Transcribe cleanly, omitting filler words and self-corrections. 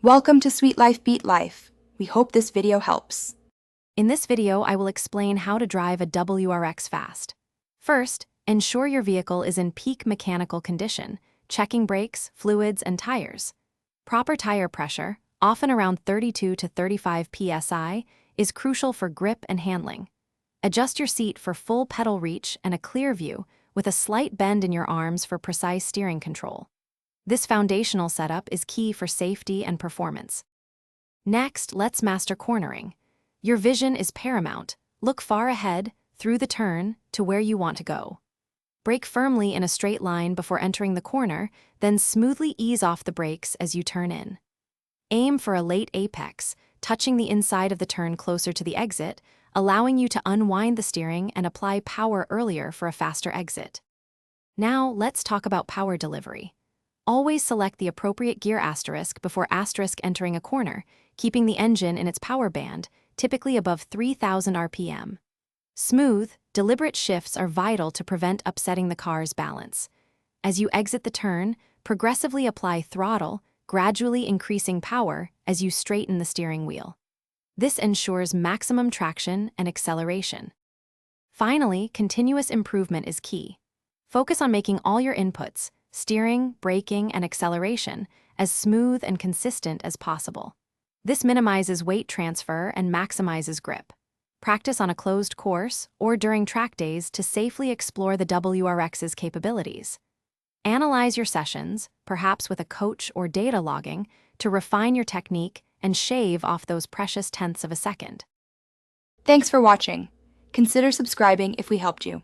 Welcome to Sweet Life Beat Life. We hope this video helps. In this video, I will explain how to drive a WRX fast. First, ensure your vehicle is in peak mechanical condition, checking brakes, fluids, and tires. Proper tire pressure, often around 32 to 35 psi, is crucial for grip and handling. Adjust your seat for full pedal reach and a clear view, with a slight bend in your arms for precise steering control. This foundational setup is key for safety and performance. Next, let's master cornering. Your vision is paramount. Look far ahead, through the turn, to where you want to go. Brake firmly in a straight line before entering the corner, then smoothly ease off the brakes as you turn in. Aim for a late apex, touching the inside of the turn closer to the exit, allowing you to unwind the steering and apply power earlier for a faster exit. Now, let's talk about power delivery. Always select the appropriate gear asterisk before asterisk entering a corner, keeping the engine in its power band, typically above 3,000 RPM. Smooth, deliberate shifts are vital to prevent upsetting the car's balance. As you exit the turn, progressively apply throttle, gradually increasing power as you straighten the steering wheel. This ensures maximum traction and acceleration. Finally, continuous improvement is key. Focus on making all your inputs, steering, braking, and acceleration, as smooth and consistent as possible. This minimizes weight transfer and maximizes grip. Practice on a closed course or during track days to safely explore the WRX's capabilities. Analyze your sessions, perhaps with a coach or data logging, to refine your technique and shave off those precious tenths of a second. Thanks for watching. Consider subscribing if we helped you.